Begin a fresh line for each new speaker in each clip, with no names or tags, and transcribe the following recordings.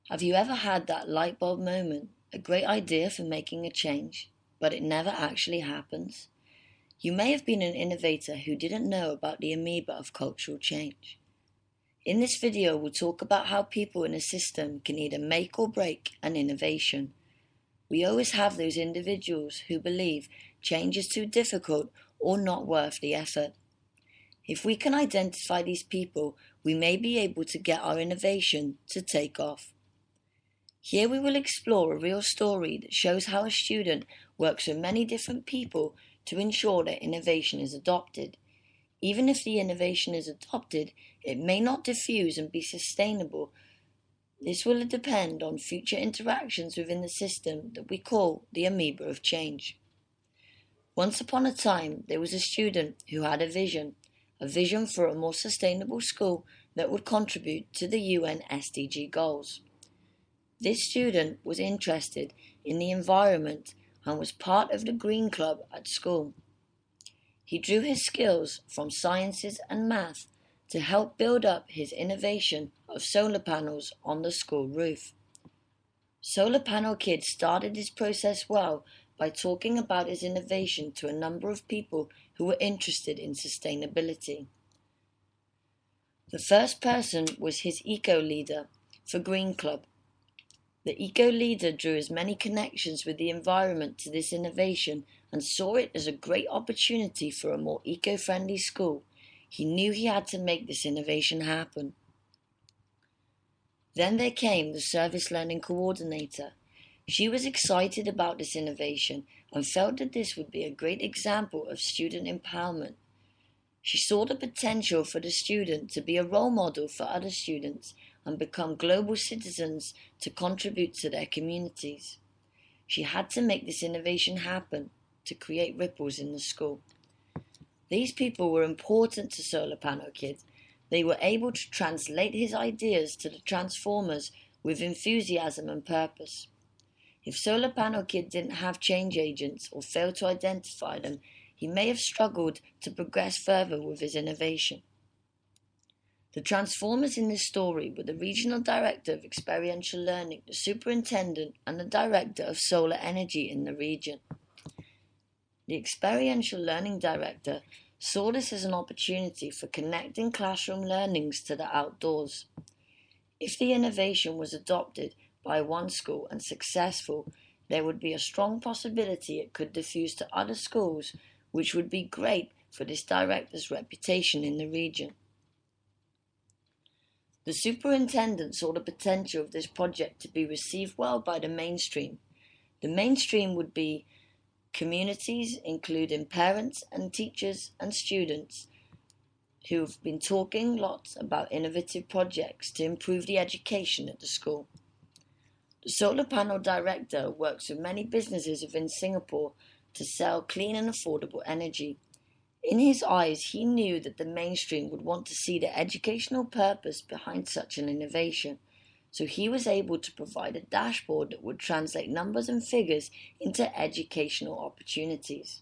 Have you ever had that light bulb moment, a great idea for making a change, but it never actually happens? You may have been an innovator who didn't know about the amoeba of cultural change. In this video, we'll talk about how people in a system can either make or break an innovation. We always have those individuals who believe change is too difficult or not worth the effort. If we can identify these people, we may be able to get our innovation to take off. Here we will explore a real story that shows how a student works with many different people to ensure that innovation is adopted. Even if the innovation is adopted, it may not diffuse and be sustainable. This will depend on future interactions within the system that we call the amoeba of change. Once upon a time, there was a student who had a vision for a more sustainable school that would contribute to the UN SDG goals. This student was interested in the environment and was part of the Green Club at school. He drew his skills from sciences and math to help build up his innovation of solar panels on the school roof. Solar Panel Kid started his process well by talking about his innovation to a number of people who were interested in sustainability. The first person was his eco leader for Green Club. The eco leader drew as many connections with the environment to this innovation and saw it as a great opportunity for a more eco-friendly school. He knew he had to make this innovation happen. Then there came the service learning coordinator. She was excited about this innovation and felt that this would be a great example of student empowerment. She saw the potential for the student to be a role model for other students and become global citizens to contribute to their communities. She had to make this innovation happen to create ripples in the school. These people were important to Solar Panel Kid. They were able to translate his ideas to the transformers with enthusiasm and purpose. If Solar Panel Kid didn't have change agents or failed to identify them, he may have struggled to progress further with his innovation. The transformers in this story were the regional director of experiential learning, the superintendent, and the director of solar energy in the region. The experiential learning director saw this as an opportunity for connecting classroom learnings to the outdoors. If the innovation was adopted by one school and successful, there would be a strong possibility it could diffuse to other schools, which would be great for this director's reputation in the region. The superintendent saw the potential of this project to be received well by the mainstream. The mainstream would be communities, including parents and teachers and students, who have been talking lots about innovative projects to improve the education at the school. The solar panel director works with many businesses within Singapore to sell clean and affordable energy. In his eyes, he knew that the mainstream would want to see the educational purpose behind such an innovation, so he was able to provide a dashboard that would translate numbers and figures into educational opportunities.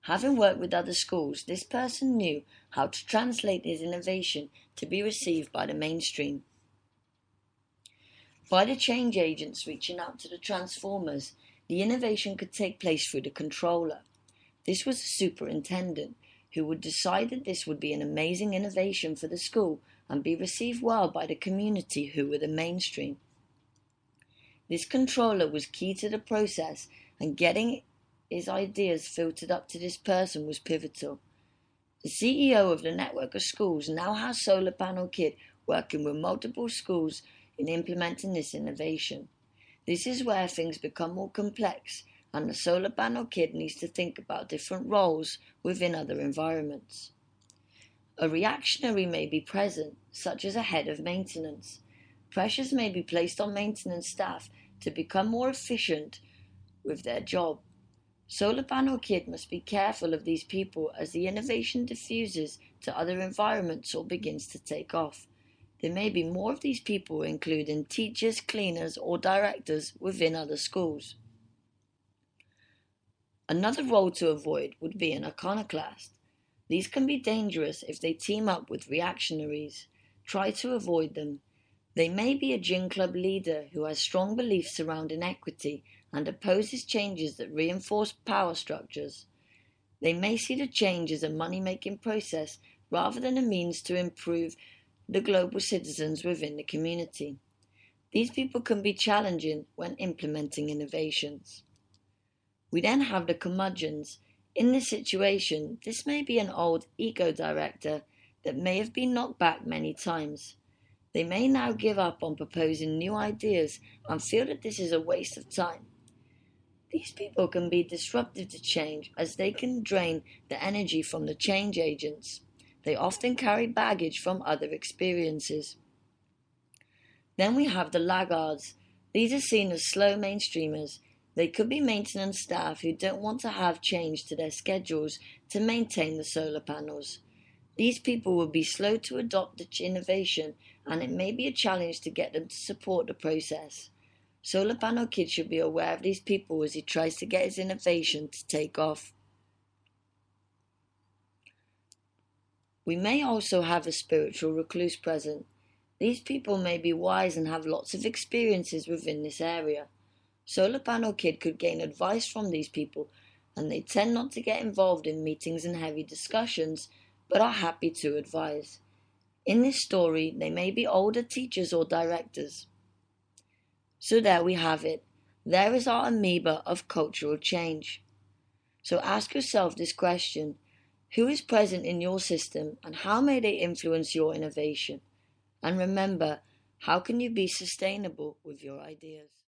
Having worked with other schools, this person knew how to translate his innovation to be received by the mainstream. By the change agents reaching out to the transformers, the innovation could take place through the controller. This was the superintendent, who would decide that this would be an amazing innovation for the school and be received well by the community, who were the mainstream. This controller was key to the process, and getting his ideas filtered up to this person was pivotal. The CEO of the network of schools now has Solar Panel Kid working with multiple schools in implementing this innovation. This is where things become more complex, and the Solar Panel Kid needs to think about different roles within other environments. A reactionary may be present, such as a head of maintenance. Pressures may be placed on maintenance staff to become more efficient with their job. Solar Panel Kid must be careful of these people as the innovation diffuses to other environments or begins to take off. There may be more of these people, including teachers, cleaners, or directors within other schools. Another role to avoid would be an iconoclast. These can be dangerous if they team up with reactionaries. Try to avoid them. They may be a gym club leader who has strong beliefs surrounding equity and opposes changes that reinforce power structures. They may see the change as a money-making process rather than a means to improve the global citizens within the community. These people can be challenging when implementing innovations. We then have the curmudgeons. In this situation, this may be an old eco director that may have been knocked back many times. They may now give up on proposing new ideas and feel that this is a waste of time. These people can be disruptive to change as they can drain the energy from the change agents. They often carry baggage from other experiences. Then we have the laggards. These are seen as slow mainstreamers. They could be maintenance staff who don't want to have change to their schedules to maintain the solar panels. These people will be slow to adopt the innovation, and it may be a challenge to get them to support the process. Solar Panel Kid should be aware of these people as he tries to get his innovation to take off. We may also have a spiritual recluse present. These people may be wise and have lots of experiences within this area. Solar Panel Kid could gain advice from these people, and they tend not to get involved in meetings and heavy discussions, but are happy to advise. In this story, they may be older teachers or directors. So there we have it. There is our amoeba of cultural change. So ask yourself this question: who is present in your system and how may they influence your innovation? And remember, how can you be sustainable with your ideas?